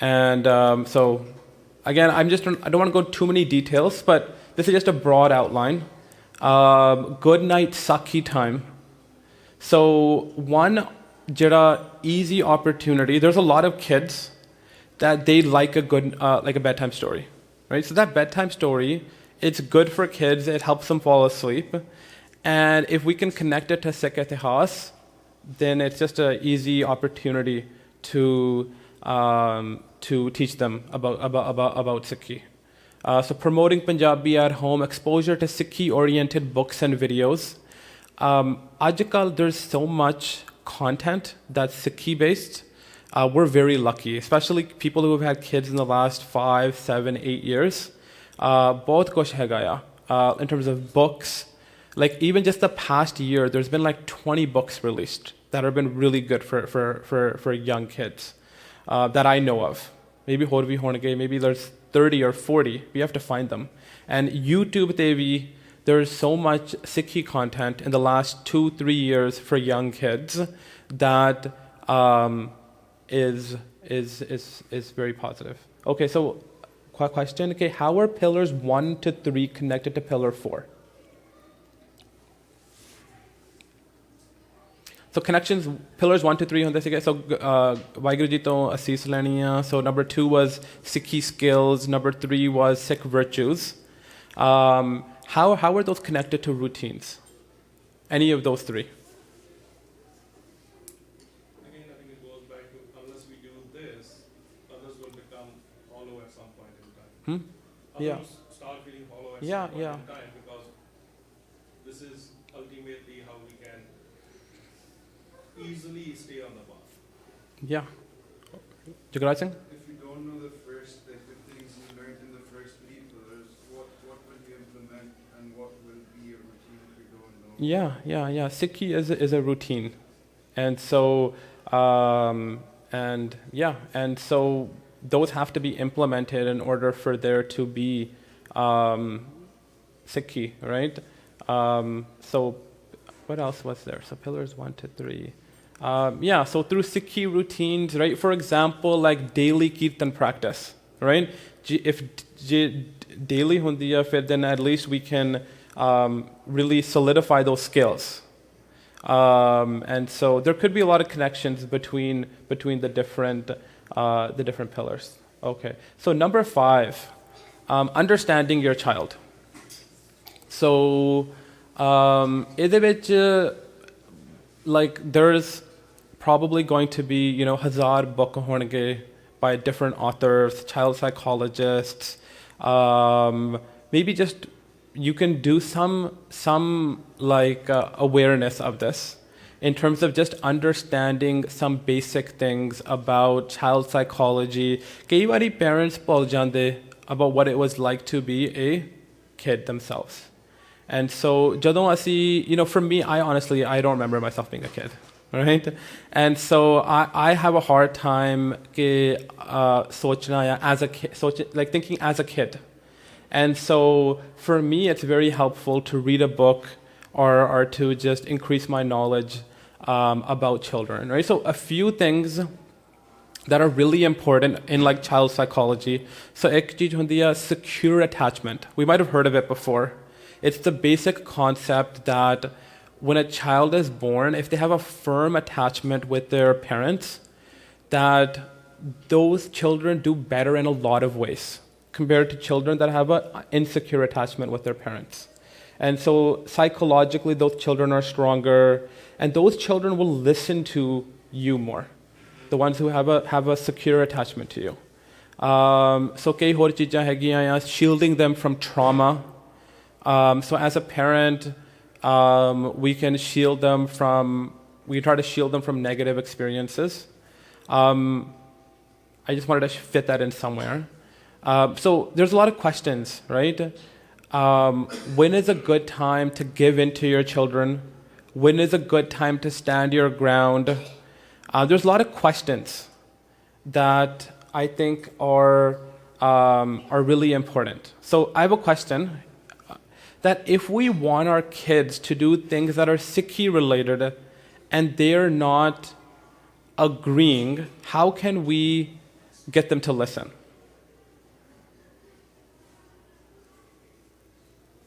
And so again, I don't want to go too many details, but this is just a broad outline. Good night Sakhi time. So one jada easy opportunity. There's a lot of kids that they like a good like a bedtime story, right? So that bedtime story, it's good for kids. It helps them fall asleep, and if we can connect it to Sikh Itihas, then it's just an easy opportunity to teach them about Sikhi. So promoting Punjabi at home, exposure to Sikhi-oriented books and videos. Ajkal, there's so much content that's Sikhi-based. We're very lucky, especially people who have had kids in the last 5, 7, 8 years. Bahut kuch hai gaya. In terms of books, like even just the past year, there's been like 20 books released that have been really good for young kids that I know of. Maybe Horvi Hornage, maybe there's 30 or 40. We have to find them. And YouTube TV, there's so much Sikhi content in the last 2-3 years for young kids that is very positive. Okay, so question. Okay, how are pillars 1 to 3 connected to pillar 4? So connections, pillars 1 to 3 ਹੁੰਦੇ ਸੀਗੇ. So Waheguru ji ਤੋਂ ਅਸੀਸ ਲੈਣੀ ਆ. So number 2 was Sikhi skills. Number 3 was Sikh virtues. How are those connected to routines? Any of those 3? Again, I think it goes back to unless we do this, others will become hollow at some point in time. Others start feeling hollow at some point in time because this is ultimately how we can easily stay on the path. Yeah. Jagraj Singh? If you don't know the things you learned in the first 3 pillars, what will you implement and what will be your routine if you don't know? Yeah. Sikhi is a routine. And so, and so those have to be implemented in order for there to be Sikhi, right? So what else was there? So pillars 1 to 3. So through Sikhi routines, right? For example, like daily kirtan practice, right? If daily hundiya, then at least we can really solidify those skills. And so there could be a lot of connections between the different pillars. Okay. So number 5, understanding your child. So ਇਹਦੇ ਵਿੱਚ like there's probably going to be, you know, hazar book honge by different authors, child psychologists. Maybe just you can do some like awareness of this in terms of just understanding some basic things about child psychology. Kei wari parents bhul jande about what it was like to be a kid themselves. And so, jadon asi, you know, for me, I don't remember myself being a kid, right? And so I have a hard time sochna as a kid, like thinking as a kid. And so for me, it's very helpful to read a book or to just increase my knowledge about children, right? So a few things that are really important in like child psychology. So ek cheez hundi hai secure attachment. We might have heard of it before. It's the basic concept that when a child is born, if they have a firm attachment with their parents, that those children do better in a lot of ways compared to children that have an insecure attachment with their parents. And so psychologically, those children are stronger, and those children will listen to you more, the ones who have a secure attachment to you. So kei hor cheezaਂ ਹੈਗੀਆਂ ਆ, shielding them from trauma. So as a parent, we can try to shield them from negative experiences. I just wanted to fit that in somewhere. So there's a lot of questions, right? When is a good time to give in to your children? When is a good time to stand your ground? There's a lot of questions that I think are really important. So I have a question that if we want our kids to do things that are Sikhi related and they're not agreeing, how can we get them to listen?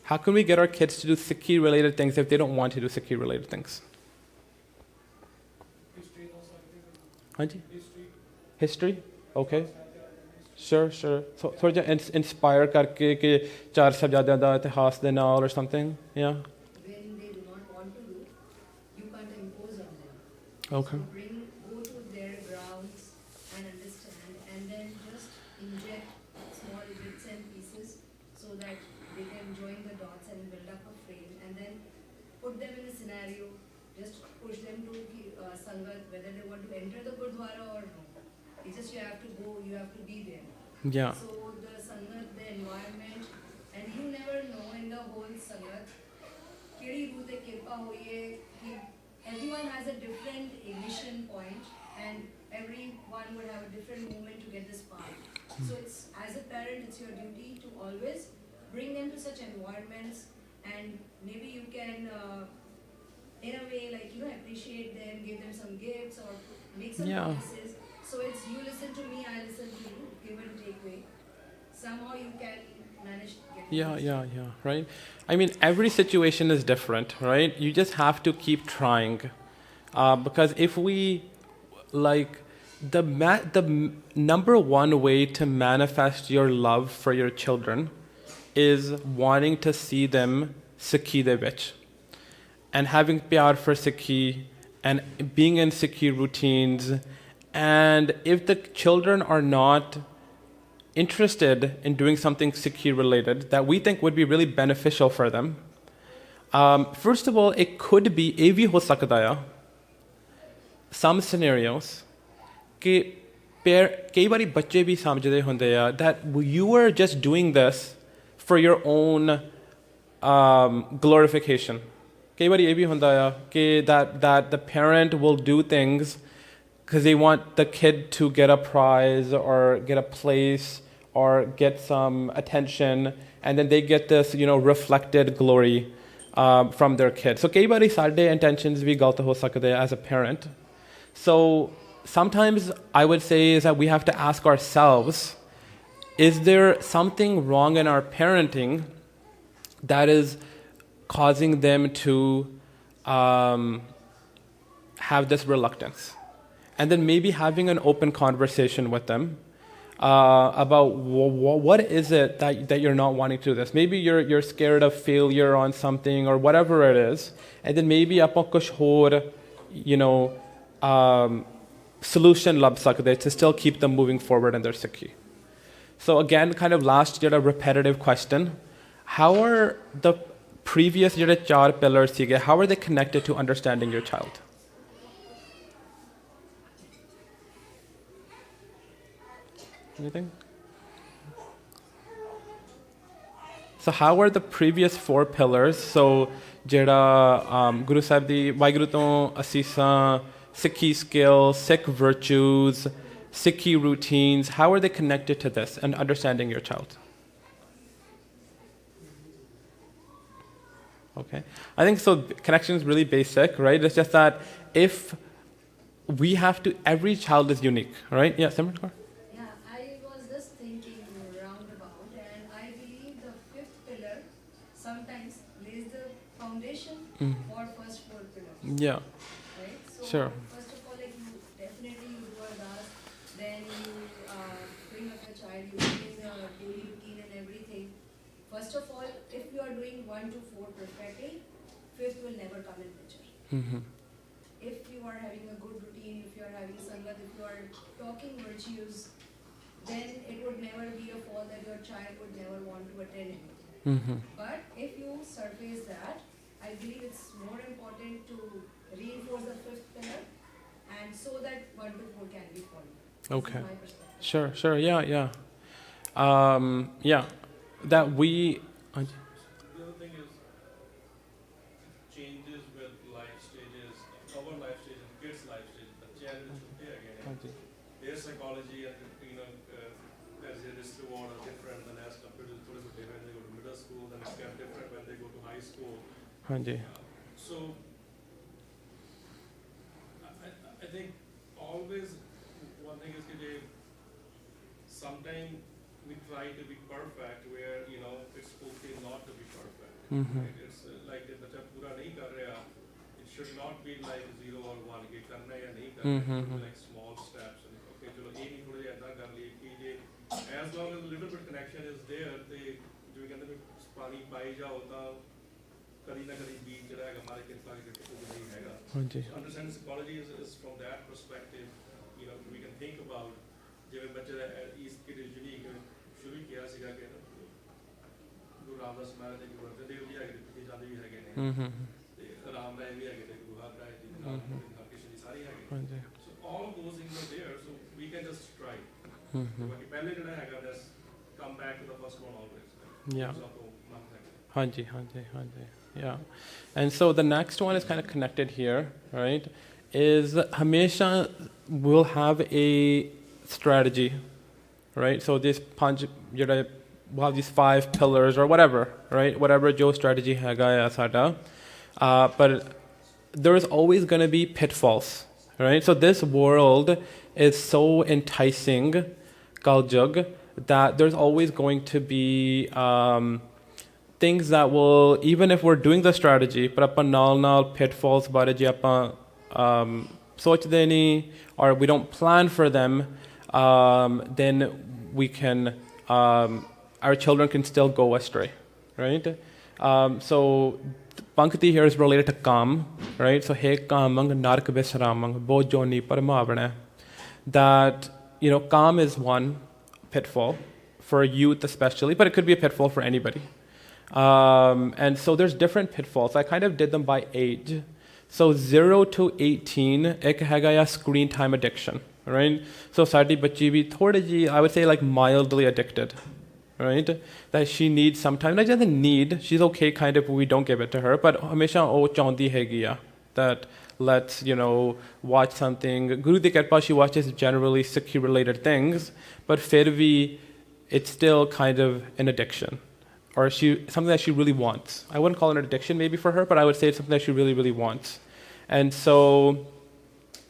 How can we get our kids to do Sikhi related things if they don't want to do Sikhi related things? History? Okay. Sure. So थोड़ा जा inspire करके कि चार साहबजादियां दा इतिहास दे नाल or something. Yeah. When they do not want to do, you can't impose on them. Okay. So go to their grounds and understand, and then just inject small bits and pieces so that they can join the dots and build up a frame, and then put them in a scenario. Just push them to sangat, whether they want to enter the gurdwara or no. It's just you have to go, you have to be there. Yeah. So the sangat, the environment, and you never know in the whole sangat, kedi route kirpa hoye, everyone has a different ignition point, and everyone would have a different moment to get this spark. So it's, as a parent, it's your duty to always bring them to such environments, and maybe you can, in a way, like, you know, appreciate them, give them some gifts, or make some promises. So it's you listen to me, I listen to you, give and take way. Somehow you can manage to get Yeah, right? I mean, every situation is different, right? You just have to keep trying. Because if we, like, the number one way to manifest your love for your children is wanting to see them Sikhi de vich. And having pyar for Sikhi, and being in Sikhi routines. And if the children are not interested in doing something Sikhi related that we think would be really beneficial for them, first of all, it could be evi ho sakda hai, some scenarios कि कई बारी बच्चे भी समझते होंगे हैं that you are just doing this for your own glorification. कई बारी ये भी होता है कि that the parent will do things because they want the kid to get a prize or get a place or get some attention, and then they get this, you know, reflected glory from their kid. So कई बारी साढ़े intentions भी गलत हो सकते हैं as a parent. So sometimes I would say is that we have to ask ourselves, is there something wrong in our parenting that is causing them to have this reluctance? And then maybe having an open conversation with them about what is it that you're not wanting to do this. Maybe you're scared of failure on something or whatever it is. And then maybe ਆਪਾਂ ਕੁਝ ਹੋਰ solution ਲੱਭ ਸਕਦੇ to still keep them moving forward in their ਸਿੱਖੀ. So again, kind of last ਜਿਹੜਾ repetitive question, how are the previous ਜਿਹੜੇ 4 pillars ਸੀਗੇ, how are they connected to understanding your child? Anything? So how are the previous 4 pillars, so ਜਿਹੜਾ ਗੁਰੂ ਸਾਹਿਬ ਦੀ ਵਾਹਿਗੁਰੂ ਤੋਂ ਅਸੀਸਾਂ, ਸਿੱਖੀ skills, Sikh virtues, Sikhi routines, how are they connected to this and understanding your child? Okay, I think so. Connection is really basic, right? It's just that if we have to, every child is unique, right? Yeah, Simran? Yeah, I was just thinking roundabout, and I believe the 5th pillar sometimes lays the foundation for first 4 pillars. Yeah. Right? So Sure. first of all, like you definitely you do a dance, then you bring up your child, you bring a daily routine and everything. First of all, if you are doing 1 to 4 perfectly, 5th will never come in picture. If you are having a good routine, if you are having sangat, if you are talking virtues, then it would never be a fault that your child would never want to attend anything. But if you surface that, I believe it's more important to reinforce the 5th pillar, and so that 1 to 4 can be followed. Okay. This is my perspective. Sure, yeah. That we... The other thing is changes with life stages, our life stages, kids' life stages, the challenges again. Their psychology and as a risk reward are different than as compared to when they go to middle school, then it's kind of different when they go to high school. So I think always one thing is that sometimes we try to be perfect where it's okay not to be perfect. Right? It's like if the pura nahi kar raha, it should not be like 0 or 1. Ke karna ya nahi karna, it should be like small steps. And okay, chalo ek hi thoda aida kar liye ki ye, as long as a little bit connection is there, they jo kehte ne pani pai jao ta kadi na kadi beat jehda hai hamare kids ka nahi hega. Understanding psychology is from that perspective. We can think about ਜਿਵੇਂ ਬੱਚੇ ਦਾ ਇਸ kid unique ਸ਼ੁਰੂ ਕੀਤਾ ਸੀਗਾ ਕਿ ਗੁਰੂ ਰਾਮਦਾਸ ਮਹਾਰਾਜ ਦੇ ਗੁਰੂ ਅਰਜਨ ਦੇਵ ਜੀ ਹੈਗੇ ਪਿੱਛੇ ਜਾਂਦੇ ਵੀ ਹੈਗੇ ਨੇ ਤੇ ਰਾਮ ਰਾਏ ਵੀ ਹੈਗੇ ਨੇ ਗੁਰੂ ਹਰਰਾਏ ਜੀ ਦੇ ਨਾਲ ਹਰਕ੍ਰਿਸ਼ਨ ਜੀ ਸਾਰੇ ਹੈਗੇ so all of those things are there so we can just try ਬਾਕੀ ਪਹਿਲੇ ਜਿਹੜਾ ਹੈਗਾ that's come back to the first one always ਹਾਂਜੀ yeah. And so the next one is kind of connected here, right, is hamesha we'll have a strategy, right? So this we'll have these 5 pillars or whatever, right? Whatever jo strategy haga ya sada, but there is always going to be pitfalls, right? So this world is so enticing, Kaljug, that there's always going to be things that will, even if we're doing the strategy, but apan nal pitfalls bare je apan sochde nahi or we don't plan for them, then we can, our children can still go astray, right? So Pankti here is related to Kam, right? So he Kamang Nark Visramang Bo Joni Paramavana. That, Kam is one pitfall for youth especially, but it could be a pitfall for anybody. And so there's different pitfalls. I kind of did them by age. So 0 to 18, ek hega ya screen time addiction, right? So saadi bachchi bhi thodi ji, I would say like mildly addicted, right? That she needs some time. Like she doesn't need, she's okay kind of, we don't give it to her, but hamesha oh chaundi hegi ya, that let's, watch something. Guru Di Kirpa, she watches generally Sikhi related things, but fir bhi, it's still kind of an addiction. Or something that she really wants. I wouldn't call it an addiction maybe for her, but I would say it's something that she really, really wants. And so,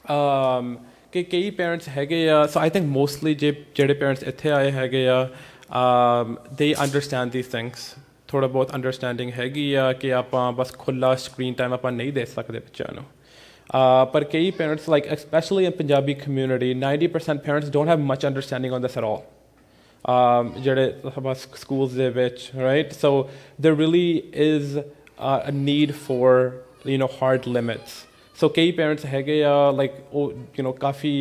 kei parents hege ya, so I think mostly jede parents ithe aaye hege ya, they understand these things. Thoda bahut understanding hegi ya ki aapa bas khulla screen time aapa nahi de sakde bachchiਆਂ ਨੂੰ. But kei parents, like especially in Punjabi community, 90% parents don't have much understanding on this at all. Schools right? So there really is a need for hard limits. So key parents ਹੈਗੇ ਆ like ਕਾਫੀ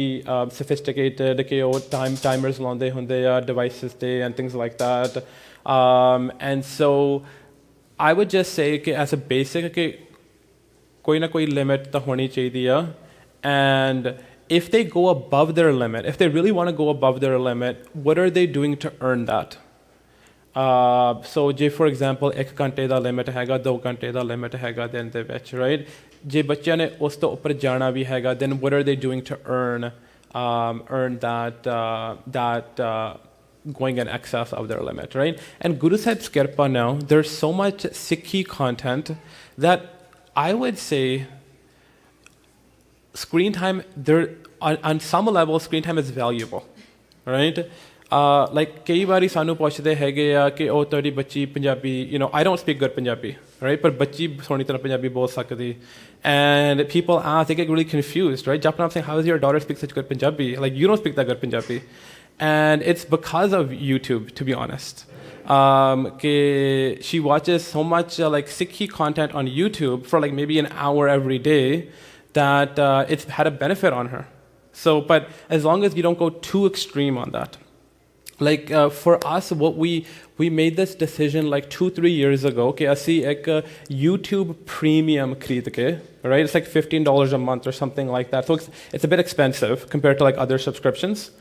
sophisticated ਕਿ ਉਹ timers ਲਾਉਂਦੇ ਹੁੰਦੇ ਆ devices ਤੇ and things like that. And so I would just say ਕਿ as a basic ਕਿ ਕੋਈ ਨਾ ਕੋਈ limit ਤਾਂ ਹੋਣੀ ਚਾਹੀਦੀ ਆ. And if they go above their limit, if they really want to go above their limit, what are they doing to earn that? So ਜੇ for example 1 ਘੰਟੇ ਦਾ ਲਿਮਿਟ ਹੈਗਾ 2 ਘੰਟੇ ਦਾ ਲਿਮਿਟ ਹੈਗਾ ਦਿਨ ਦੇ ਵਿੱਚ right ਜੇ ਬੱਚਿਆਂ ਨੇ ਉਸ ਤੋਂ ਉੱਪਰ ਜਾਣਾ ਵੀ ਹੈਗਾ then what are they doing to earn that going in excess of their limit, right? And Guru Sahib's Kirpa now, there's so much Sikhi content that I would say screen time, on some level, screen time is valuable, right? Like ਕਈ ਵਾਰੀ ਸਾਨੂੰ ਪੁੱਛਦੇ ਹੈਗੇ ਆ ਕਿ ਉਹ ਤੁਹਾਡੀ ਬੱਚੀ Punjabi I don't speak good Punjabi, right? ਪਰ ਬੱਚੀ ਸੋਹਣੀ ਤਰ੍ਹਾਂ ਪੰਜਾਬੀ ਬੋਲ ਸਕਦੀ. And people ask, they get really confused, right? Japanese saying, how does your daughter speak such good Punjabi? Like, you don't speak that good Punjabi. And it's because of YouTube, to be honest. She watches so much like Sikhi content on YouTube for like maybe an hour every day that it's had a benefit on her. So, but as long as you don't go too extreme on that. Like for us, what we made this decision like 2-3 years ago. Okay, asi ek YouTube Premium khareed ke, right? It's like $15 a month or something like that. So it's a bit expensive compared to like other subscriptions.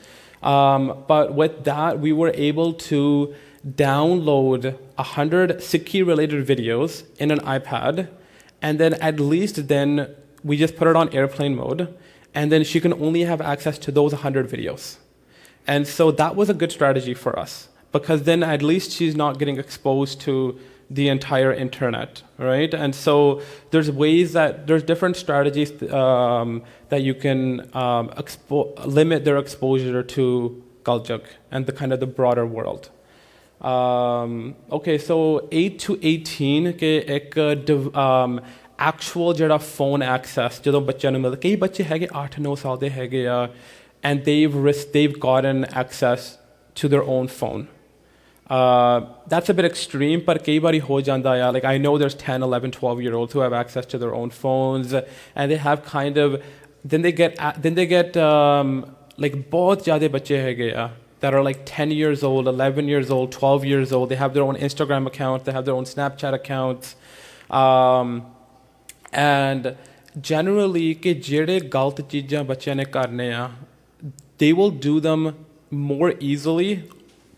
But with that, we were able to download 100 Sikhi related videos in an iPad, and then at least then we just put it on airplane mode, and then she can only have access to those 100 videos. And so that was a good strategy for us because then at least she's not getting exposed to the entire internet, right? And so there's different strategies that you can limit their exposure to Kaljug and the kind of the broader world. Okay, so 8 to 18 ke ek actual ਜਿਹੜਾ phone access ਜਦੋਂ ਬੱਚਿਆਂ ਨੂੰ ਮਿਲਦਾ ਕਈ ਬੱਚੇ ਹੈਗੇ 8-9 ਸਾਲ ਦੇ ਹੈਗੇ ਆ and they've gotten access to their own phone. That's a bit extreme, but kei bari ho janda ya. Like I know there's 10, 11, 12-year-olds who have access to their own phones, and they have kind of then they get like bahut zyade bache hege ya that are like 10 years old, 11 years old, 12 years old. They have their own Instagram account, they have their own Snapchat accounts, and generally ke jehde galt cheezaं bachyan ne karne a they will do them more easily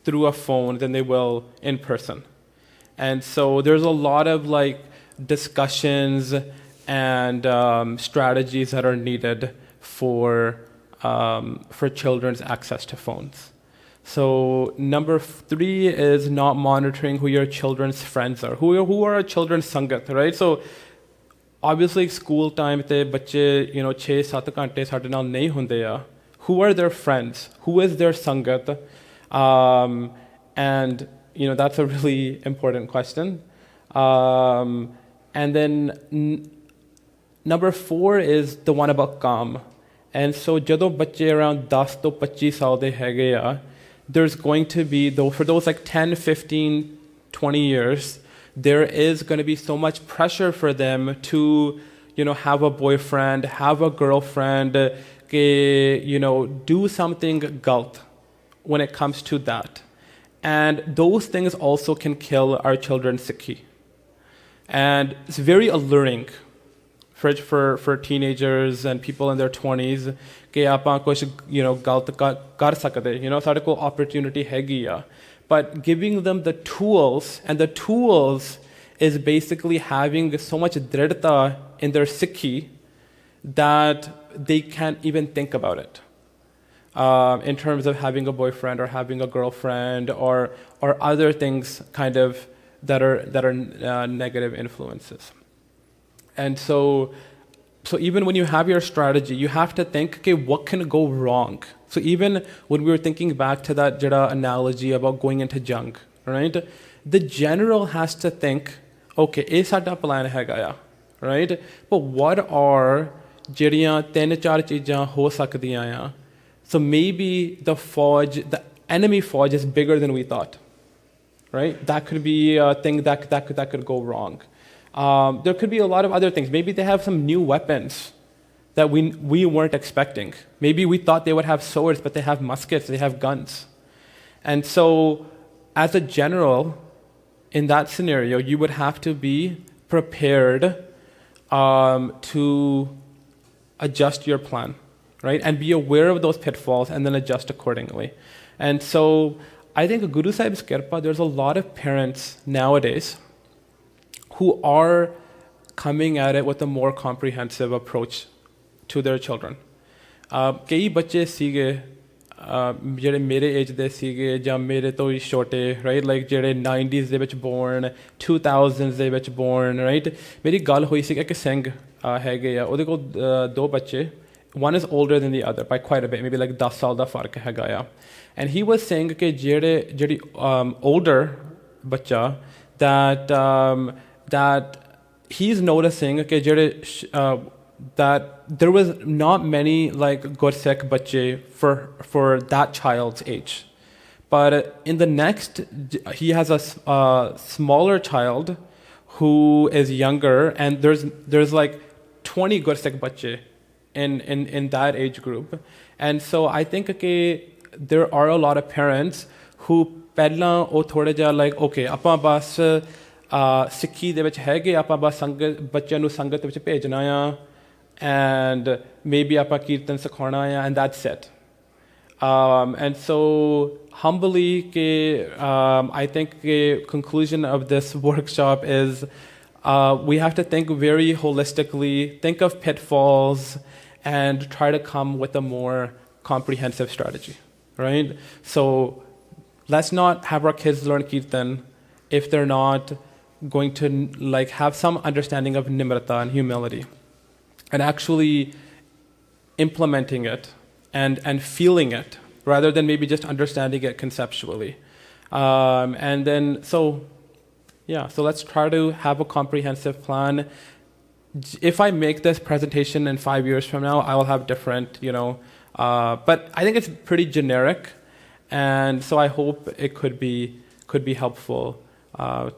through a phone than they will in person. And so there's a lot of like discussions and strategies that are needed for children's access to phones. So number 3 is not monitoring who your children's friends are. Who are our children's sangat, right? So obviously school time te bacche 6-7 ਘੰਟੇ ਸਾਡੇ ਨਾਲ ਨਹੀਂ ਹੁੰਦੇ ਆ. Who are their friends? Who is their sangat? And that's a really important question. And then number 4 is the one about calm. And so ਜਦੋਂ ਬੱਚੇ around 10 ਤੋਂ 25 ਸਾਲ ਦੇ ਹੈਗੇ ਆ there's going to be for those like 10, 15, 20 years there is going to be so much pressure for them to have a boyfriend, have a girlfriend, do something galt when it comes to that. And those things also can kill our children's Sikhi. And it's very alluring for teenagers and people in their 20s ਕਿ ਆਪਾਂ ਕੁਝ ਗਲਤ ਕਰ ਸਕਦੇ ਸਾਡੇ ਕੋਲ opportunity ਹੈਗੀ ਆ. But giving them the tools, and the tools is basically having so much dridta in their Sikhi that they can't even think about it in terms of having a boyfriend or having a girlfriend or other things kind of that are negative influences. And so even when you have your strategy, you have to think, okay, what can go wrong? So even when we were thinking back to that jada analogy about going into jung, right? The general has to think, okay, ਇਹ ਸਾਡਾ plan ਹੈਗਾ ਆ, right? But what are ਜਿਹੜੀਆਂ 3-4 ਚੀਜ਼ਾਂ ਹੋ ਸਕਦੀਆਂ ਆ? So maybe the enemy Fauj is bigger than we thought, right? That could be a thing that could go wrong. There could be a lot of other things. Maybe they have some new weapons that we weren't expecting. Maybe we thought they would have swords, but they have muskets, they have guns. And so, as a general, in that scenario, you would have to be prepared to adjust your plan, right? And be aware of those pitfalls and then adjust accordingly. And so, I think Guru Sahib's Kirpa, there's a lot of parents nowadays who are coming at it with a more comprehensive approach to their children. कई बच्चे सीगे ਜਿਹੜੇ ਮੇਰੇ age ਦੇ ਸੀਗੇ ਜਾਂ ਮੇਰੇ ਤੋਂ ਵੀ ਛੋਟੇ ਰਾਈਟ ਲਾਈਕ ਜਿਹੜੇ 90s ਦੇ ਵਿੱਚ ਬੋਰਨ 2000s ਦੇ ਵਿੱਚ ਬੋਰਨ ਰਾਈਟ ਮੇਰੀ ਗੱਲ ਹੋਈ ਸੀ ਕਿ ਸਿੰਘ ਹੈਗੇ ਆ ਉਹਦੇ ਕੋਲ ਦੋ ਬੱਚੇ one is older than the other by quite a bit, maybe like 10 ਸਾਲ ਦਾ ਫਰਕ ਹੈਗਾ ਆ and he was saying ਕਿ ਜਿਹੜੀ older ਬੱਚਾ that he's noticing ਕਿ ਜਿਹੜੇ that there was not many like Gursikh bache for that child's age. But in the next, he has a smaller child who is younger, and there's like 20 Gursikh bache in that age group. And so I think there are a lot of parents who ਪਹਿਲਾਂ ਉਹ ਥੋੜਾ ਜਿਹਾ like okay ਆਪਾਂ ਬਸ ਸਿੱਖੀ ਦੇ ਵਿੱਚ ਹੈਗੇ ਆਪਾਂ ਬਸ ਸੰਗਤ ਬੱਚਿਆਂ ਨੂੰ ਸੰਗਤ ਵਿੱਚ ਭੇਜਣਾ ਆ and maybe apa kirtan sikhana hai and that's it and so humbly I think the conclusion of this workshop is we have to think very holistically, think of pitfalls and try to come with a more comprehensive strategy, right? So let's not have our kids learn kirtan if they're not going to like have some understanding of nimrata and humility, and actually implementing it and feeling it rather than maybe just understanding it conceptually. And then, so let's try to have a comprehensive plan. If I make this presentation in 5 years from now, I will have different, but I think it's pretty generic. And so I hope it could be helpful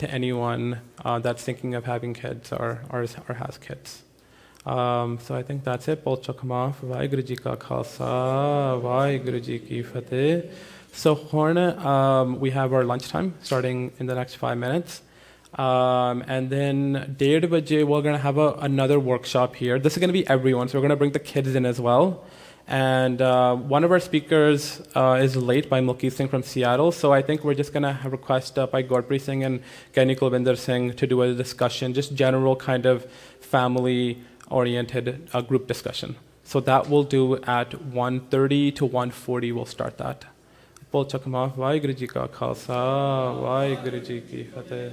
to anyone that's thinking of having kids or has kids. So I think that's it. Bol chakma Vaheguru ji ka khalsa Vaheguru ji ki fateh. So we have our lunchtime starting in the next 5 minutes. And then 1:30 baje we're going to have another workshop here. This is going to be everyone, so we're going to bring the kids in as well. And one of our speakers is late, by Mulki Singh from Seattle. So I think we're just going to request by Gurpreet Singh and Kenny Kulvinder Singh to do a discussion, just general kind of family-oriented group discussion. So that we'll do at 1:30 to 1:40. We'll start that. Bol chakma Vaheguru ji ka khalsa Vaheguru ji ki fateh.